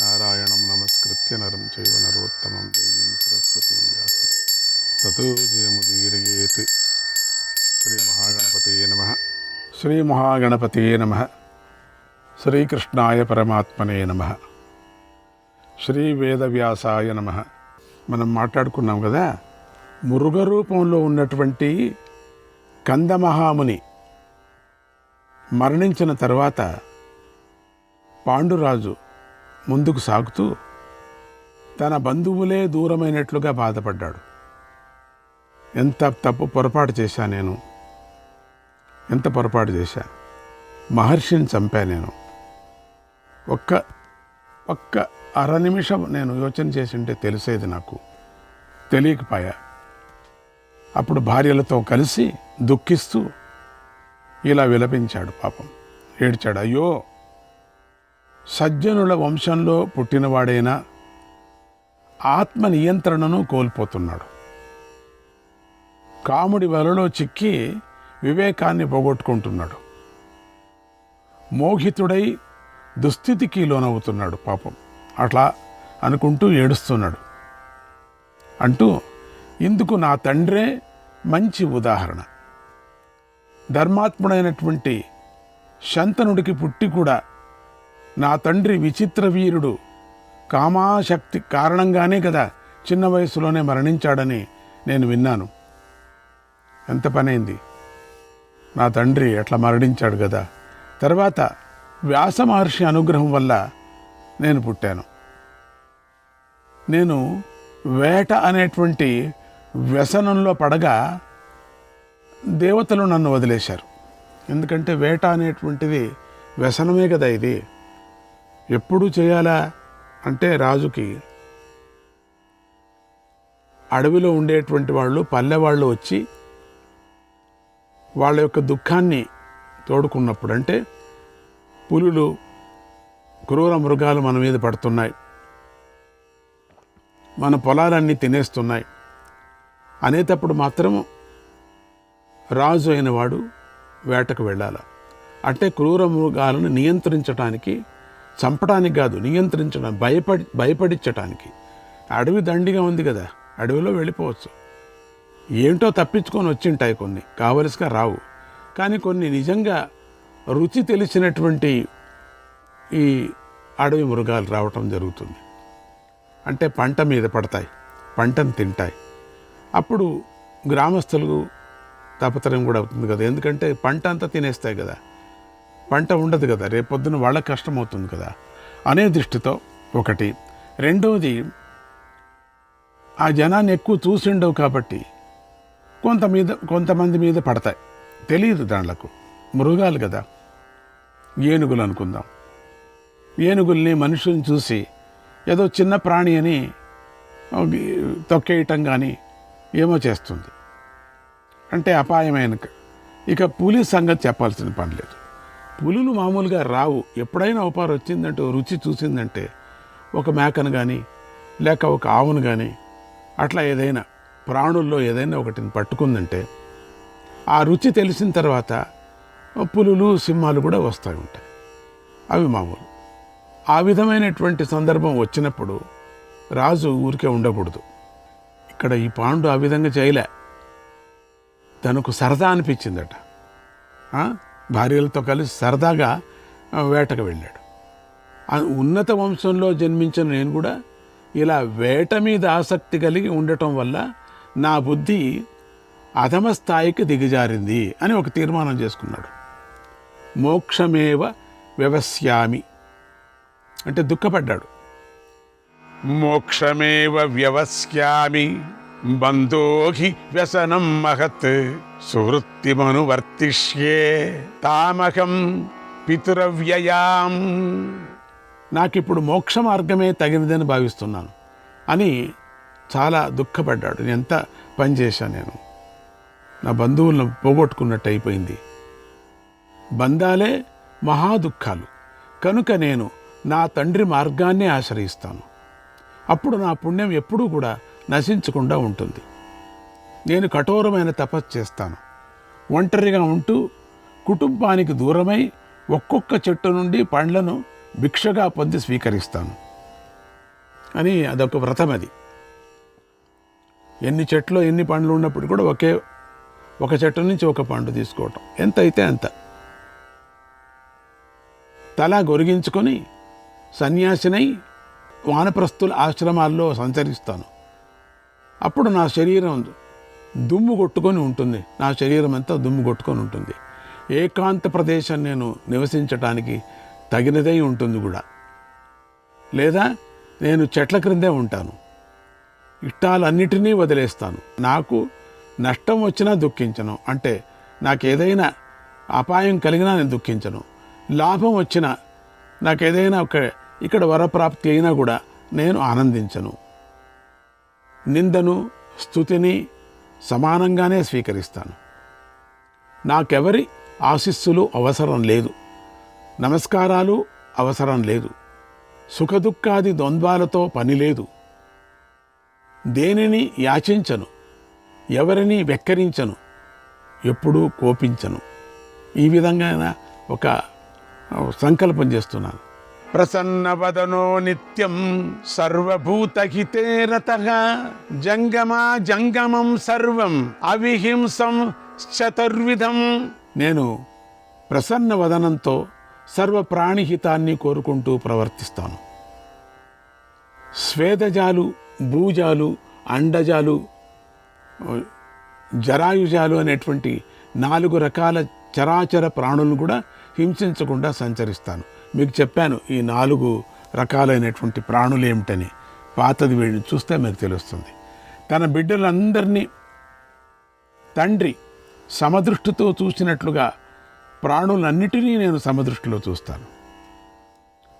నారాయణం నమస్కృత్య నరం చైవ నరోత్తమం దేవీం సరస్వతీం వ్యాసం తతో జయముదీరయేత్. శ్రీ మహాగణపతయే నమః. శ్రీ మహాగణపతయే నమః. శ్రీకృష్ణాయ పరమాత్మనే నమః. శ్రీ వేదవ్యాసాయ నమః. మనం మాట్లాడుకున్నాం కదా, మృగ రూపంలో ఉన్నటువంటి కందమహాముని మరణించిన తర్వాత పాండురాజు ముందుకు సాగుతూ తన బంధువులే దూరమైనట్లుగా బాధపడ్డాడు. ఎంత తప్పు పొరపాటు చేశా నేను, ఎంత పొరపాటు చేశా, మహర్షిని చంపా నేను. ఒక్క అర నిమిషం నేను యోచన చేసింటే తెలిసేది, నాకు తెలియకపోయా. అప్పుడు భార్యలతో కలిసి దుఃఖిస్తూ ఇలా విలపించాడు. పాపం ఏడ్చాడు. అయ్యో, సజ్జనుల వంశంలో పుట్టినవాడైనా ఆత్మ నియంత్రణను కోల్పోతున్నాడు. కాముడి వలలో చిక్కి వివేకాన్ని పోగొట్టుకుంటున్నాడు. మోహితుడై దుస్థితికి లోనవుతున్నాడు. పాపం అట్లా అనుకుంటూ ఏడుస్తున్నాడు. అంటూ ఇందుకు నా తండ్రే మంచి ఉదాహరణ. ధర్మాత్ముడైనటువంటి శంతనుడికి పుట్టి కూడా నా తండ్రి విచిత్ర వీరుడు కామాశక్తి కారణంగానే కదా చిన్న వయసులోనే మరణించాడని నేను విన్నాను. ఎంత పనైంది, నా తండ్రి అట్లా మరణించాడు కదా. తర్వాత వ్యాస మహర్షి అనుగ్రహం వల్ల నేను పుట్టాను. నేను వేట అనేటువంటి వ్యసనంలో పడగా దేవతలు నన్ను వదిలేశారు. ఎందుకంటే వేట అనేటువంటిది వ్యసనమే కదా. ఇది ఎప్పుడు చేయాలా అంటే రాజుకి అడవిలో ఉండేటువంటి వాళ్ళు, పల్లెవాళ్ళు వచ్చి వాళ్ళ యొక్క దుఃఖాన్ని తోడుకున్నప్పుడు, అంటే పులులు, క్రూర మృగాలు మన మీద పడుతున్నాయి, మన పొలాలన్నీ తినేస్తున్నాయి అనేటప్పుడు మాత్రం రాజు అయిన వాడు వేటకు వెళ్ళాలి. అంటే క్రూర మృగాలను నియంత్రించడానికి, చంపడానికి కాదు, నియంత్రించడం, భయపడించటానికి. అడవి దండిగా ఉంది కదా, అడవిలో వెళ్ళిపోవచ్చు. ఏంటో తప్పించుకొని వచ్చింటాయి, కొన్ని కావలసిగా రావు. కానీ కొన్ని నిజంగా రుచి తెలిసినటువంటి ఈ అడవి మృగాలు రావటం జరుగుతుంది. అంటే పంట మీద పడతాయి, పంటను తింటాయి. అప్పుడు గ్రామస్తులకు తాపత్రయం కూడా అవుతుంది కదా. ఎందుకంటే పంట అంతా తినేస్తాయి కదా, పంట ఉండదు కదా, రేపొద్దున వాళ్ళకి కష్టమవుతుంది కదా అనే దృష్టితో ఒకటి. రెండవది, ఆ జనాన్ని ఎక్కువ చూసిండవు కాబట్టి కొంతమంది మీద పడతాయి. తెలియదు దాంట్లకు, మృగాలు కదా. ఏనుగులు అనుకుందాం. ఏనుగుల్ని మనుషుల్ని చూసి ఏదో చిన్న ప్రాణి అని తొక్కేయటం కానీ ఏమో చేస్తుంది. అంటే అపాయమైన. ఇక పులి సంగతి చెప్పాల్సిన పని లేదు. పులులు మామూలుగా రావు. ఎప్పుడైనా ఉపారు వచ్చిందంటే, రుచి చూసిందంటే, ఒక మేకను కానీ లేక ఒక ఆవును కానీ అట్లా ఏదైనా ప్రాణుల్లో ఏదైనా ఒకటిని పట్టుకుందంటే, ఆ రుచి తెలిసిన తర్వాత పులులు, సింహాలు కూడా వస్తూ ఉంటాయి. అవి మామూలు. ఆ విధమైనటువంటి సందర్భం వచ్చినప్పుడు రాజు ఊరికే ఉండకూడదు. ఇక్కడ ఈ పాండు ఆ విధంగా చేయలే. తనకు సరదా అనిపించిందట. భార్యలతో కలిసి సరదాగా వేటకు వెళ్ళాడు. ఉన్నత వంశంలో జన్మించిన నేను కూడా ఇలా వేట మీద ఆసక్తి కలిగి ఉండటం వల్ల నా బుద్ధి అధమ స్థాయికి దిగజారింది అని ఒక తీర్మానం చేసుకున్నాడు. మోక్షమేవ వ్యవస్యామి అంటే దుఃఖపడ్డాడు. మోక్షమేవ వ్యవస్యామి బంధోహి వ్యసనం మహత్ సువృత్తిమనువర్తిష్యే తామహం పితురవ్యయాం. నాకిప్పుడు మోక్ష మార్గమే తగినదని భావిస్తున్నాను అని చాలా దుఃఖపడ్డాడు. ఎంత పని చేశాను నేను, నా బంధువులను పోగొట్టుకున్నట్టు అయిపోయింది. బంధాలే మహా దుఃఖాలు. కనుక నేను నా తండ్రి మార్గాన్నే ఆశ్రయిస్తాను. అప్పుడు నా పుణ్యం ఎప్పుడూ కూడా నశించకుండా ఉంటుంది. నేను కఠోరమైన తపస్సు చేస్తాను. ఒంటరిగా ఉంటూ కుటుంబానికి దూరమై ఒక్కొక్క చెట్టు నుండి పండ్లను భిక్షగా పొంది స్వీకరిస్తాను అని అదొక వ్రతం. అది ఎన్ని చెట్లు ఎన్ని పండ్లు ఉన్నప్పుడు కూడా ఒక చెట్టు నుంచి ఒక పండు తీసుకోవటం, ఎంత అయితే అంత. తల గొరిగించుకొని సన్యాసినై వానప్రస్థుల ఆశ్రమాల్లో సంచరిస్తాను. అప్పుడు నా శరీరం దుమ్ము కొట్టుకొని ఉంటుంది. నా శరీరం అంతా దుమ్ము కొట్టుకొని ఉంటుంది. ఏకాంత ప్రదేశం నేను నివసించటానికి తగినదై ఉంటుంది కూడా. లేదా నేను చెట్ల క్రిందే ఉంటాను. ఇష్టాలన్నిటినీ వదిలేస్తాను. నాకు నష్టం వచ్చినా దుఃఖించను. అంటే నాకు ఏదైనా అపాయం కలిగినా నేను దుఃఖించను. లాభం వచ్చినా, నాకు ఏదైనా ఇక్కడ వరప్రాప్తి అయినా కూడా నేను ఆనందించను. నిందను స్తుతిని సమానంగానే స్వీకరిస్తాను. నాకెవరి ఆశీస్సులు అవసరం లేదు, నమస్కారాలు అవసరం లేదు, సుఖదుఖాది ద్వంద్వాలతో పని లేదు. దేనిని యాచించను, ఎవరిని వెక్కరించను, ఎప్పుడూ కోపించను. ఈ విధంగా ఒక సంకల్పం చేస్తున్నాను. ప్రసన్నవదనో నిత్యం సర్వభూతహితే రతః జంగమా జంగమం సర్వం అవిహింసం చతుర్విధం. నేను ప్రసన్న వదనంతో సర్వ ప్రాణిహితాన్ని కోరుకుంటూ ప్రవర్తిస్తాను. స్వేదజాలు, భూజాలు, అండజాలు, జరాయుజాలు అనేటువంటి 4 రకాల చరాచర ప్రాణులను కూడా హింసించకుండా సంచరిస్తాను. మీకు చెప్పాను ఈ 4 రకాలైనటువంటి ప్రాణులు ఏమిటని. పాతది వీడిని చూస్తే మీకు తెలుస్తుంది. తన బిడ్డలందరినీ తండ్రి సమదృష్టితో చూసినట్లుగా ప్రాణులన్నిటినీ నేను సమదృష్టిలో చూస్తాను.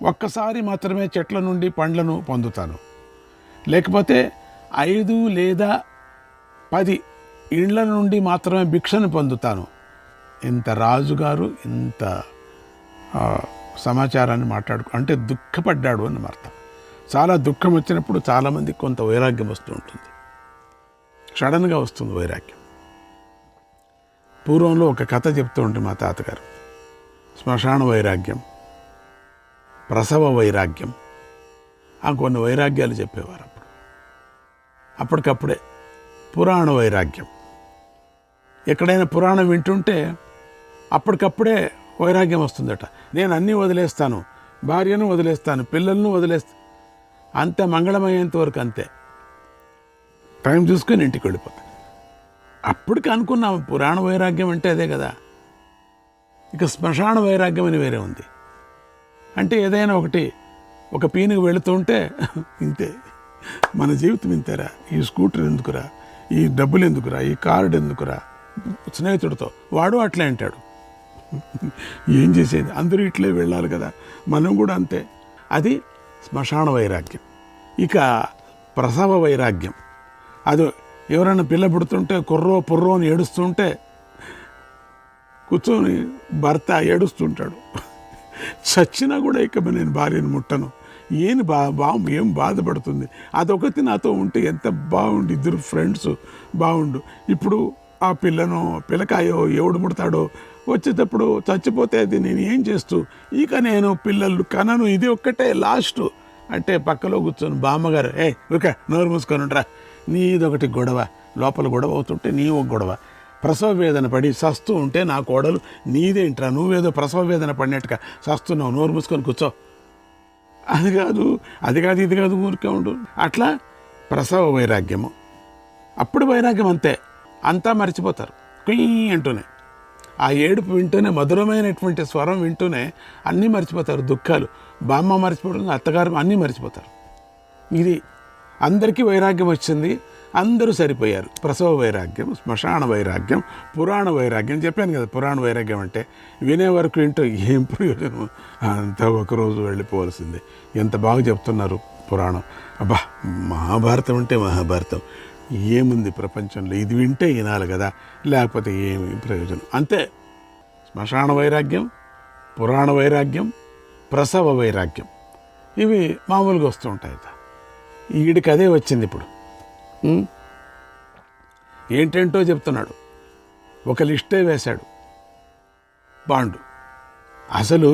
ఒక్కసారి మాత్రమే చెట్ల నుండి పండ్లను పొందుతాను. లేకపోతే 5 లేదా 10 ఇండ్ల నుండి మాత్రమే భిక్షను పొందుతాను. ఇంత రాజుగారు ఇంత సమాచారాన్ని అంటే దుఃఖపడ్డాడు అని అర్థం. చాలా దుఃఖం వచ్చినప్పుడు చాలామందికి కొంత వైరాగ్యం వస్తూ ఉంటుంది. సడన్గా వస్తుంది వైరాగ్యం. పూర్వంలో ఒక కథ చెప్తూ ఉంటే మా తాతగారు, శ్మశాన వైరాగ్యం, ప్రసవ వైరాగ్యం, కొన్ని వైరాగ్యాలు చెప్పేవారు. అప్పటికప్పుడే పురాణ వైరాగ్యం. ఎక్కడైనా పురాణం వింటుంటే అప్పటికప్పుడే వైరాగ్యం వస్తుందట. నేను అన్నీ వదిలేస్తాను, భార్యను వదిలేస్తాను, పిల్లలను వదిలేస్తాను, అంతే, మంగళమయ్యేంత వరకు అంతే, టైం చూసుకొని ఇంటికి వెళ్ళిపోతాను. అప్పటికి అనుకున్నాము పురాణ వైరాగ్యం అంటే అదే కదా. ఇక శ్మశాన వైరాగ్యం అని వేరే ఉంది. అంటే ఏదైనా ఒక పీనుకు వెళుతుంటే ఇంతే, మన జీవితం ఇంతేరా, ఈ స్కూటర్ ఎందుకురా, ఈ డబ్బులు ఎందుకురా, ఈ కార్డు ఎందుకురా, స్నేహితుడితో వాడు అట్లే అంటాడు. ఏం చేసేది, అందరూ ఇట్లే వెళ్ళాలి కదా, మనం కూడా అంతే. అది శ్మశాన వైరాగ్యం. ఇక ప్రసవ వైరాగ్యం, అది ఎవరైనా పిల్ల పుడుతుంటే పుర్రో అని ఏడుస్తుంటే కూర్చొని భర్త ఏడుస్తుంటాడు. చచ్చినా కూడా ఇక నేను భార్యను ముట్టను, ఏం బాధపడుతుంది, అదొకటి నాతో ఉంటే ఎంత బాగుండు, ఇద్దరు ఫ్రెండ్స్ బాగుండు. ఇప్పుడు ఆ పిల్లకాయో ఎవడు ముడతాడో వచ్చేటప్పుడు చచ్చిపోతే అది నేను ఏం చేస్తూ, ఇక నేను పిల్లలు కనను, ఇది ఒక్కటే లాస్ట్ అంటే పక్కలో కూర్చొని బామ్మగారు, ఓకే నోరు మూసుకొని ఉంటారా, నీదొకటి గొడవ, లోపల గొడవ అవుతుంటే నీ ఒక గొడవ, ప్రసవ వేదన పడి సస్తూ ఉంటే నా కోడలు, నీదేంట్రా నువ్వేదో ప్రసవ వేదన పడినట్టుగా సస్తున్నావు, నోరు మూసుకొని కూర్చో, అది కాదు ఇది కాదు ఊరికే ఉండు. అట్లా ప్రసవ వైరాగ్యము. అప్పుడు వైరాగ్యం అంతా మర్చిపోతారు. కుయ్యి అంటూనే, ఆ ఏడుపు వింటూనే, మధురమైనటువంటి స్వరం వింటూనే అన్నీ మర్చిపోతారు. దుఃఖాలు, బామ్మ మర్చిపోవడం, అత్తగారు అన్నీ మర్చిపోతారు. ఇది అందరికీ వైరాగ్యం వచ్చింది, అందరూ సరిపోయారు. ప్రసవ వైరాగ్యం, శ్మశాన వైరాగ్యం, పురాణ వైరాగ్యం. చెప్పాను కదా, పురాణ వైరాగ్యం అంటే వినే వరకు ఏంటో ఏం ప్రయోజనం, అంతా ఒకరోజు వెళ్ళిపోవాల్సిందే. ఎంత బాగా చెప్తున్నారు పురాణం. అబ్బా, మహాభారతం అంటే మహాభారతం, ఏముంది ప్రపంచంలో, ఇది వింటే వినాలి కదా, లేకపోతే ఏమి ప్రయోజనం. అంతే. శ్మశాన వైరాగ్యం, పురాణ వైరాగ్యం, ప్రసవ వైరాగ్యం, ఇవి మామూలుగా వస్తూ ఉంటాయి. వీడికి అదే వచ్చింది ఇప్పుడు. ఏంటేంటో చెప్తున్నాడు. ఒక లిస్టే వేశాడు పాండు. అసలు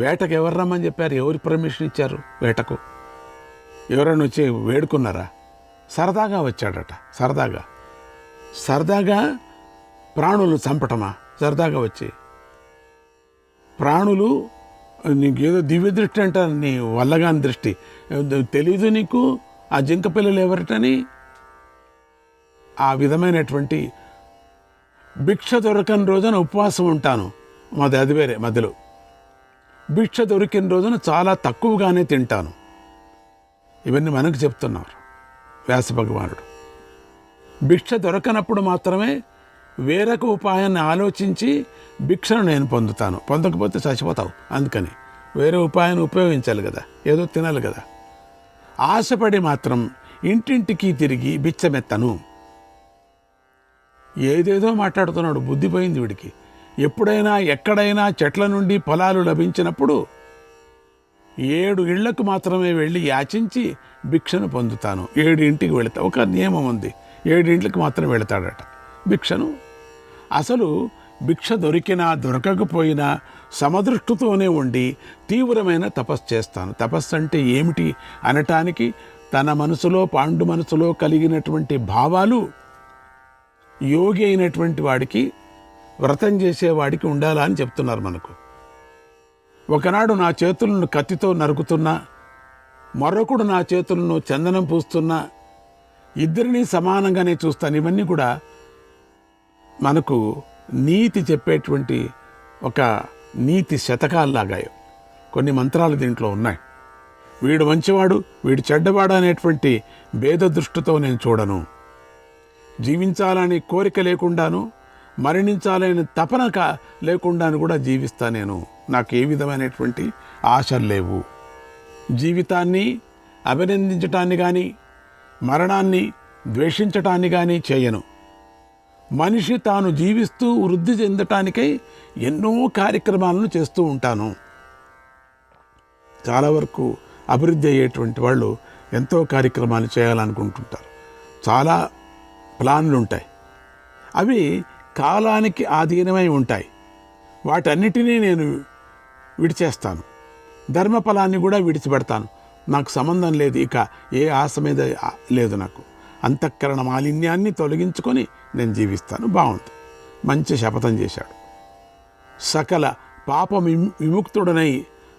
వేటకు ఎవరు రమ్మని చెప్పారు? ఎవరు పర్మిషన్ ఇచ్చారు వేటకు? ఎవరైనా వచ్చి వేడుకున్నారా? సరదాగా వచ్చాడట. సరదాగా ప్రాణులు చంపటమా? సరదాగా వచ్చి ప్రాణులు నీకేదో దివ్య దృష్టి అంట, నీ వల్లగాని దృష్టి తెలీదు నీకు ఆ జింక పిల్లలు ఎవరిటని? ఆ విధమైనటువంటి భిక్ష దొరకని రోజున ఉపవాసం ఉంటాను, అది వేరే. మధ్యలో భిక్ష దొరికిన రోజున చాలా తక్కువగానే తింటాను. ఇవన్నీ మనకు చెప్తున్నారు వ్యాస భగవానుడు. భిక్ష దొరకనప్పుడు మాత్రమే వేరొక ఉపాయాన్ని ఆలోచించి భిక్షను నేను పొందుతాను. పొందకపోతే చచ్చిపోతావు. అందుకని వేరే ఉపాయాన్ని ఉపయోగించాలి కదా, ఏదో తినాలి కదా. ఆశపడి మాత్రం ఇంటింటికి తిరిగి బిచ్చమెత్తను. ఏదేదో మాట్లాడుతున్నాడు. బుద్ధి పోయింది వీడికి. ఎప్పుడైనా ఎక్కడైనా చెట్ల నుండి ఫలాలు లభించినప్పుడు 7 ఇళ్లకు మాత్రమే వెళ్ళి యాచించి భిక్షను పొందుతాను. 7 ఇంటికి వెళతా. ఒక నియమం ఉంది, 7 ఇంట్లకు మాత్రం వెళతాడట భిక్షను. అసలు భిక్ష దొరికినా దొరకకపోయినా సమదృష్టితోనే ఉండి తీవ్రమైన తపస్సు చేస్తాను. తపస్సు అంటే ఏమిటి అనటానికి తన మనసులో, పాండు మనసులో కలిగినటువంటి భావాలు యోగి అయినటువంటి వాడికి, వ్రతం చేసేవాడికి ఉండాలా అని చెప్తున్నారు మనకు. ఒకనాడు నా చేతులను కత్తితో నరుకుతున్నా, మరొకడు నా చేతులను చందనం పూస్తున్నా, ఇద్దరినీ సమానంగానే చూస్తాను. ఇవన్నీ కూడా మనకు నీతి చెప్పేటువంటి ఒక నీతి శతకాల్లాగా కొన్ని మంత్రాలు దీంట్లో ఉన్నాయి. వీడు మంచివాడు, వీడు చెడ్డవాడు అనేటువంటి భేద దృష్టితో నేను చూడను. జీవించాలని కోరిక లేకుండాను, మరణించాలని తపన లేకుండాను కూడా జీవిస్తా నేను. నాకు ఏ విధమైనటువంటి ఆశలు లేవు. జీవితాన్ని అభినందించటాన్ని కానీ, మరణాన్ని ద్వేషించటాన్ని కానీ చేయను. మనిషి తాను జీవిస్తూ వృద్ధి చెందటానికై ఎన్నో కార్యక్రమాలను చేస్తూ ఉంటాను. చాలా వరకు అభివృద్ధి అయ్యేటువంటి వాళ్ళు ఎంతో కార్యక్రమాలు చేయాలనుకుంటుంటారు. చాలా ప్లాన్లు ఉంటాయి. అవి కాలానికి ఆధీనమై ఉంటాయి. వాటన్నిటినీ నేను విడిచేస్తాను. ధర్మఫలాన్ని కూడా విడిచిపెడతాను. నాకు సంబంధం లేదు. ఇక ఏ ఆశ మీద లేదు నాకు. అంతఃకరణ మాలిన్యాన్ని తొలగించుకొని నేను జీవిస్తాను. బాగుంది. మంచి శపథం చేశాడు. సకల పాప విముక్తుడనై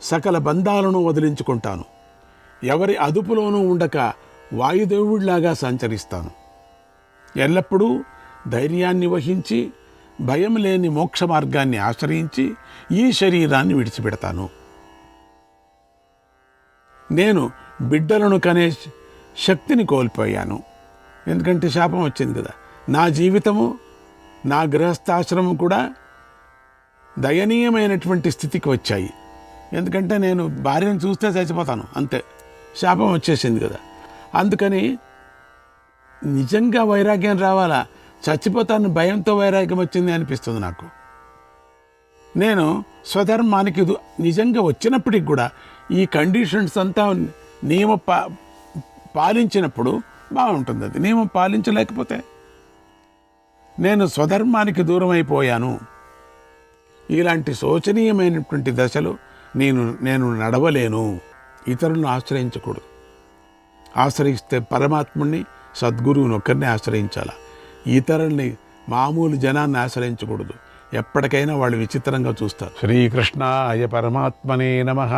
సకల బంధాలను వదిలించుకుంటాను. ఎవరి అదుపులోనూ ఉండక వాయుదేవుడిలాగా సంచరిస్తాను. ఎల్లప్పుడూ ధైర్యాన్ని వహించి భయం లేని మోక్ష మార్గాన్ని ఆశ్రయించి ఈ శరీరాన్ని విడిచిపెడతాను. నేను బిడ్డలను కనే శక్తిని కోల్పోయాను. ఎందుకంటే శాపం వచ్చింది కదా. నా జీవితము, నా గృహస్థాశ్రమం కూడా దయనీయమైనటువంటి స్థితికి వచ్చాయి. ఎందుకంటే నేను భార్యను చూస్తే చచ్చిపోతాను, అంతే. శాపం వచ్చేసింది కదా. అందుకని నిజంగా వైరాగ్యం రావాలా? చచ్చిపోతాను భయంతో వైరాగ్యం వచ్చింది అనిపిస్తుంది నాకు. నేను స్వధర్మానికి నిజంగా వచ్చినప్పటికి కూడా ఈ కండిషన్స్ అంతా నియమ పాలించినప్పుడు బాగుంటుంది. అది నియమం పాలించలేకపోతే నేను స్వధర్మానికి దూరం అయిపోయాను. ఇలాంటి శోచనీయమైనటువంటి దశలు నేను నడవలేను. ఇతరులను ఆశ్రయించకూడదు. ఆశ్రయిస్తే పరమాత్ముడిని, సద్గురువుని ఒక్కరిని ఆశ్రయించాలి. ఇతరుల్ని, మామూలు జనాన్ని ఆశ్రయించకూడదు. ఎప్పటికైనా వాళ్ళు విచిత్రంగా చూస్తారు. శ్రీకృష్ణాయ పరమాత్మనే నమః.